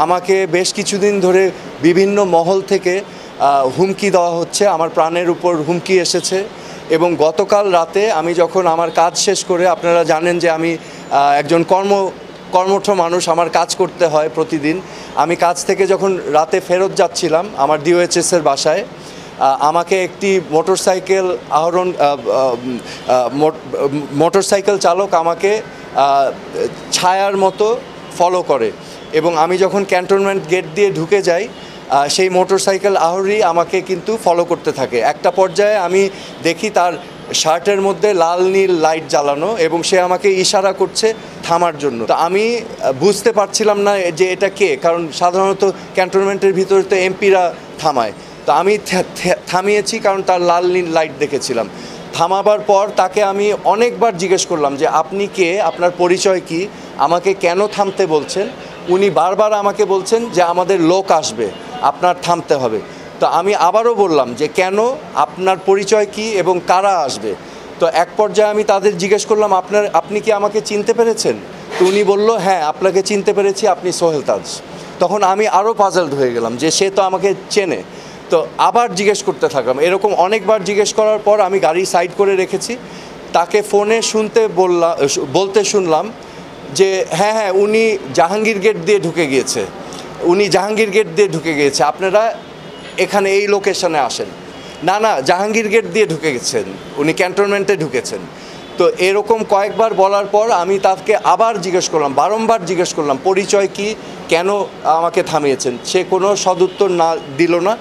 আমাকে বেশ কিছুদিন ধরে বিভিন্ন মহল থেকে হুমকি দেওয়া হচ্ছে, আমার প্রাণের উপর হুমকি এসেছে। এবং গতকাল রাতে আমি যখন আমার কাজ শেষ করে, আপনারা জানেন যে আমি একজন কর্মঠ মানুষ, আমার কাজ করতে হয় প্রতিদিন। আমি কাজ থেকে যখন রাতে ফেরত যাচ্ছিলাম আমার ডিওএইচএসের বাসায়, আমাকে একটি মোটরসাইকেল চালক আমাকে ছায়ার মতো ফলো করে। এবং আমি যখন ক্যান্টনমেন্ট গেট দিয়ে ঢুকে যাই, সেই মোটরসাইকেল আরোহী আমাকে কিন্তু ফলো করতে থাকে। একটা পর্যায়ে আমি দেখি তার শার্টের মধ্যে লাল নীল লাইট জ্বালানো এবং সে আমাকে ইশারা করছে থামার জন্য। তো আমি বুঝতে পারছিলাম না যে এটা কে, কারণ সাধারণত ক্যান্টনমেন্টের ভিতরে তো এমপিরা থামায়। তো আমি থামিয়েছি কারণ তার লাল নীল লাইট দেখেছিলাম। থামাবার পর তাকে আমি অনেকবার জিজ্ঞেস করলাম যে আপনি কে, আপনার পরিচয় কি, আমাকে কেন থামতে বলছেন। উনি বারবার আমাকে বলছেন যে আমাদের লোক আসবে, আপনার থামতে হবে। তো আমি আবারও বললাম যে কেন, আপনার পরিচয় কি এবং কারা আসবে। তো এক পর্যায়ে আমি তাদের জিজ্ঞেস করলাম আপনি কি আমাকে চিনতে পেরেছেন। তো উনি বলল হ্যাঁ, আপনাকে চিনতে পেরেছি, আপনি সোহেল তাজ। তখন আমি আরও পাজলড হয়ে গেলাম যে সে তো আমাকে চেনে। তো আবার জিজ্ঞেস করতে থাকলাম, এরকম অনেকবার জিজ্ঞেস করার পর আমি গাড়ি সাইড করে রেখেছি। তাকে ফোনে বলতে শুনলাম যে হ্যাঁ, উনি জাহাঙ্গীর গেট দিয়ে ঢুকে গিয়েছে, আপনারা এখানে এই লোকেশনে আসেন। না, জাহাঙ্গীর গেট দিয়ে ঢুকে গেছেন, উনি ক্যান্টনমেন্টে ঢুকেছেন। তো এরকম কয়েকবার বলার পর আমি তাকে আবার বারংবার জিজ্ঞেস করলাম পরিচয় কি, কেন আমাকে থামিয়েছেন। সে কোনো সদুত্তর দিল না।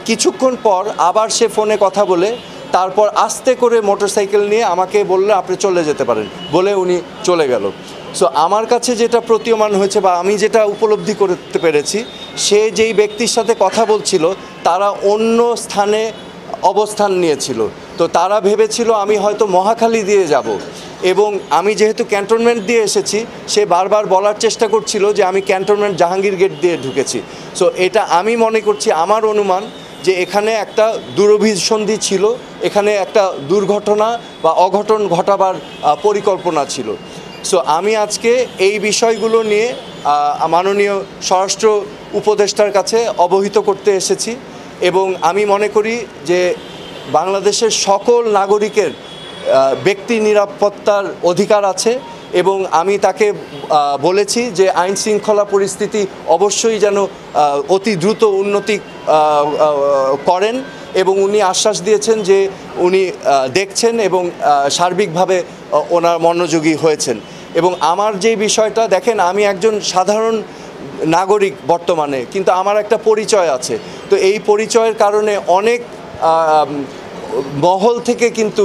কিছুক্ষণ পর আবার সে ফোনে কথা বলে তারপর আস্তে করে মোটরসাইকেল নিয়ে আমাকে বললে আপনি চলে যেতে পারেন, বলে উনি চলে গেল। সো আমার কাছে যেটা প্রতীয়মান হয়েছে বা আমি যেটা উপলব্ধি করতে পেরেছি, সে যেই ব্যক্তির সাথে কথা বলছিল তারা অন্য স্থানে অবস্থান নিয়েছিল। তো তারা ভেবেছিল আমি হয়তো মহাখালী দিয়ে যাব, এবং আমি যেহেতু ক্যান্টনমেন্ট দিয়ে এসেছি, সে বারবার বলার চেষ্টা করছিল যে আমি ক্যান্টনমেন্ট জাহাঙ্গীর গেট দিয়ে ঢুকেছি। সো এটা আমি মনে করছি, আমার অনুমান যে এখানে একটা দুরভিসন্ধি ছিল, এখানে একটা দুর্ঘটনা বা অঘটন ঘটাবার পরিকল্পনা ছিল। সো আমি আজকে এই বিষয়গুলো নিয়ে মাননীয় স্বরাষ্ট্র উপদেষ্টার কাছে অবহিত করতে এসেছি। এবং আমি মনে করি যে বাংলাদেশের সকল নাগরিকের ব্যক্তি নিরাপত্তার অধিকার আছে, এবং আমি তাকে বলেছি যে আইন শৃঙ্খলা পরিস্থিতি অবশ্যই যেন অতি দ্রুত উন্নতি করেন, এবং উনি আশ্বাস দিয়েছেন যে উনি দেখছেন এবং সার্বিকভাবে ওনার মনোযোগী হয়েছেন। এবং আমার যে বিষয়টা দেখেন, আমি একজন সাধারণ নাগরিক বর্তমানে, কিন্তু আমার একটা পরিচয় আছে। তো এই পরিচয়ের কারণে অনেক মহল থেকে কিন্তু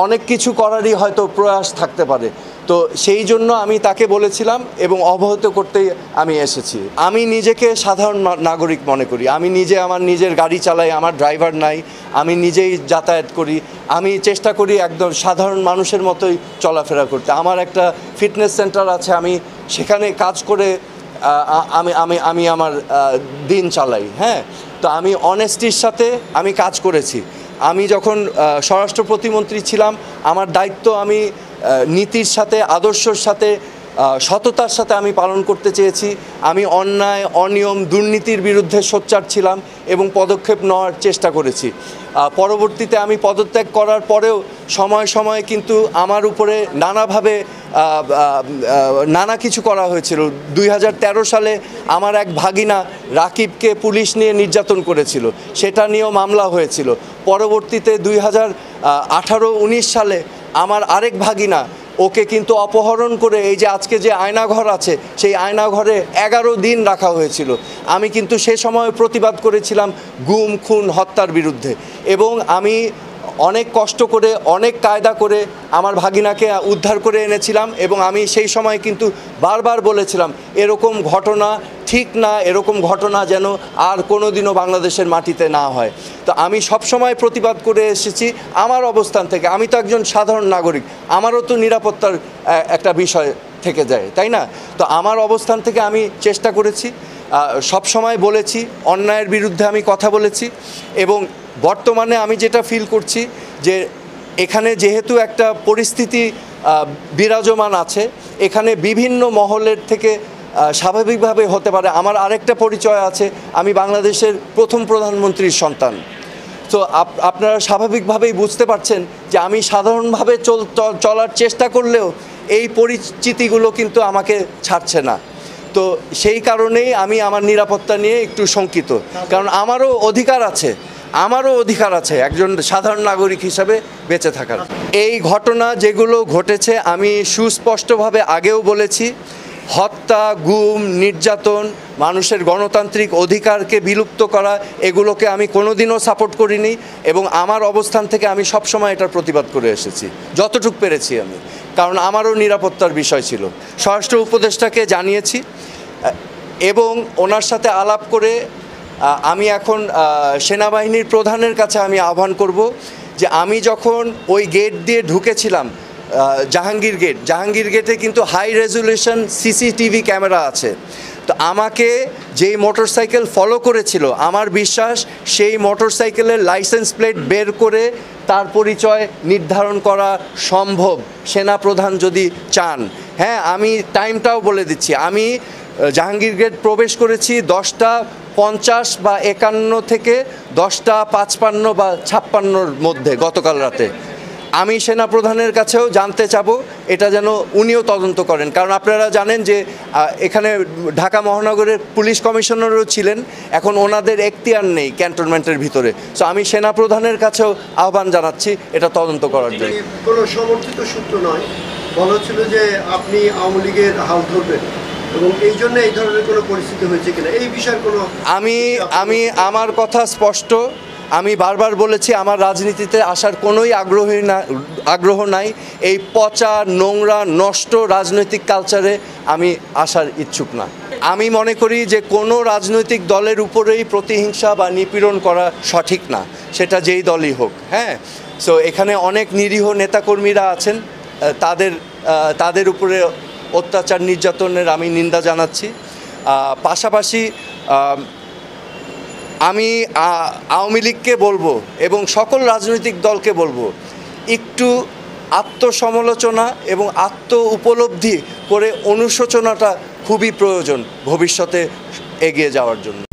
অনেক কিছু করারই হয়তো প্রয়াস থাকতে পারে। তো সেই জন্য আমি তাকে বলেছিলাম এবং অবহিত করতেই আমি এসেছি। আমি নিজেকে সাধারণ নাগরিক মনে করি। আমি আমার নিজের গাড়ি চালাই, আমার ড্রাইভার নাই, আমি নিজেই যাতায়াত করি। আমি চেষ্টা করি একদম সাধারণ মানুষের মতোই চলাফেরা করতে। আমার একটা ফিটনেস সেন্টার আছে, আমি সেখানে কাজ করে আমি আমার দিন চালাই। হ্যাঁ, তো আমি অনেস্টির সাথে আমি কাজ করেছি। আমি যখন স্বরাষ্ট্র প্রতিমন্ত্রী ছিলাম, আমার দায়িত্ব আমি নীতির সাথে, আদর্শের সাথে, সততার সাথে আমি পালন করতে চেয়েছি। আমি অন্যায়, অনিয়ম, দুর্নীতির বিরুদ্ধে সোচ্চার ছিলাম এবং পদক্ষেপ নেওয়ার চেষ্টা করেছি। পরবর্তীতে আমি পদত্যাগ করার পরেও সময় সময় কিন্তু আমার উপরে নানাভাবে নানা কিছু করা হয়েছিল। 2013 সালে আমার এক ভাগিনা রাকিবকে পুলিশ নিয়ে নির্যাতন করেছিল, সেটা নিয়েও মামলা হয়েছিল। পরবর্তীতে 2018-19 সালে আমার আরেক ভাগিনা, ওকে কিন্তু অপহরণ করে এই যে আজকে যে আয়নাঘর আছে, সেই আয়নাঘরে 11 দিন রাখা হয়েছিল। আমি কিন্তু সে সময় প্রতিবাদ করেছিলাম গুম, খুন, হত্যার বিরুদ্ধে, এবং আমি অনেক কষ্ট করে, অনেক কায়দা করে আমার ভাগিনাকে উদ্ধার করে এনেছিলাম। এবং আমি সেই সময় কিন্তু বারবার বলেছিলাম এরকম ঘটনা ঠিক না, এরকম ঘটনা যেন আর কোনো দিনও বাংলাদেশের মাটিতে না হয়। তো আমি সবসময় প্রতিবাদ করে এসেছি আমার অবস্থান থেকে। আমি তো একজন সাধারণ নাগরিক, আমারও তো নিরাপত্তার একটা বিষয় থেকে যায়, তাই না? তো আমার অবস্থান থেকে আমি চেষ্টা করেছি, সবসময় বলেছি, অন্যায়ের বিরুদ্ধে আমি কথা বলেছি। এবং বর্তমানে আমি যেটা ফিল করছি যে এখানে যেহেতু একটা পরিস্থিতি বিরাজমান আছে, এখানে বিভিন্ন মহলের থেকে স্বাভাবিকভাবে হতে পারে। আমার আরেকটা পরিচয় আছে, আমি বাংলাদেশের প্রথম প্রধানমন্ত্রীর সন্তান। তো আপনারা স্বাভাবিকভাবেই বুঝতে পারছেন যে আমি সাধারণভাবে চলার চেষ্টা করলেও এই পরিচিতিগুলো কিন্তু আমাকে ছাড়ছে না। তো সেই কারণেই আমি আমার নিরাপত্তা নিয়ে একটু শঙ্কিত, কারণ আমারও অধিকার আছে একজন সাধারণ নাগরিক হিসাবে বেঁচে থাকার। এই ঘটনা যেগুলো ঘটেছে আমি সুস্পষ্টভাবে আগেও বলেছি, হত্যা, গুম, নির্যাতন, মানুষের গণতান্ত্রিক অধিকারকে বিলুপ্ত করা, এগুলোকে আমি কোনোদিনও সাপোর্ট করিনি এবং আমার অবস্থান থেকে আমি সবসময় এটার প্রতিবাদ করে এসেছি যতটুকু পেরেছি আমি, কারণ আমারও নিরাপত্তার বিষয় ছিল। স্বরাষ্ট্র উপদেষ্টাকে জানিয়েছি এবং ওনার সাথে আলাপ করে আমি এখন সেনাবাহিনীর প্রধানের কাছে আমি আহ্বান করব যে আমি যখন ওই গেট দিয়ে ঢুকেছিলাম, জাহাঙ্গীর গেটে কিন্তু হাই রেজুলেশন সিসিটিভি ক্যামেরা আছে। তো আমাকে যেই মোটরসাইকেল ফলো করেছিল, আমার বিশ্বাস সেই মোটরসাইকেলের লাইসেন্স প্লেট বের করে তার পরিচয় নির্ধারণ করা সম্ভব, সেনাপ্রধান যদি চান। হ্যাঁ, আমি টাইমটাও বলে দিচ্ছি, আমি জাহাঙ্গীর গেট প্রবেশ করেছি 10:50 বা 51 থেকে 10:55 বা 56-র মধ্যে গতকাল রাতে। আমি সেনাপ্রধানের কাছেও জানতে চাবো এটা যেন উনিও তদন্ত করেন, কারণ আপনারা জানেন যে এখানে ঢাকা মহানগরের পুলিশ কমিশনারও ছিলেন, এখন ওনাদের এখতিয়ার নেই ক্যান্টনমেন্টের ভিতরে। সো আমি সেনাপ্রধানের কাছেও আহ্বান জানাচ্ছি এটা তদন্ত করার জন্য। কোনো সমর্থিত সূত্র নয়, বলা হচ্ছিল যে আপনি আওয়ামী লীগের হাল ধরবেন এবং এই জন্য এই ধরনের কোনো পরিস্থিতি হয়েছে কিনা এই বিষয়ে কোনো আমার কথা স্পষ্ট, আমি বারবার বলেছি আমার রাজনীতিতে আসার কোনোই আগ্রহ নাই। এই পচা, নোংরা, নষ্ট রাজনৈতিক কালচারে আমি আসার ইচ্ছুক না। আমি মনে করি যে কোনো রাজনৈতিক দলের উপরেই প্রতিহিংসা বা নিপীড়ন করা সঠিক না, সেটা যেই দলই হোক। হ্যাঁ, সো এখানে অনেক নিরীহ নেতাকর্মীরা আছেন, তাদের উপরে অত্যাচার নির্যাতনের আমি নিন্দা জানাচ্ছি। পাশাপাশি আমি আওয়ামী লীগকে বলবো এবং সকল রাজনৈতিক দলকে বলবো, একটু আত্মসমালোচনা এবং আত্ম উপলব্ধি করে অনুশোচনাটা খুবই প্রয়োজন ভবিষ্যতে এগিয়ে যাওয়ার জন্য।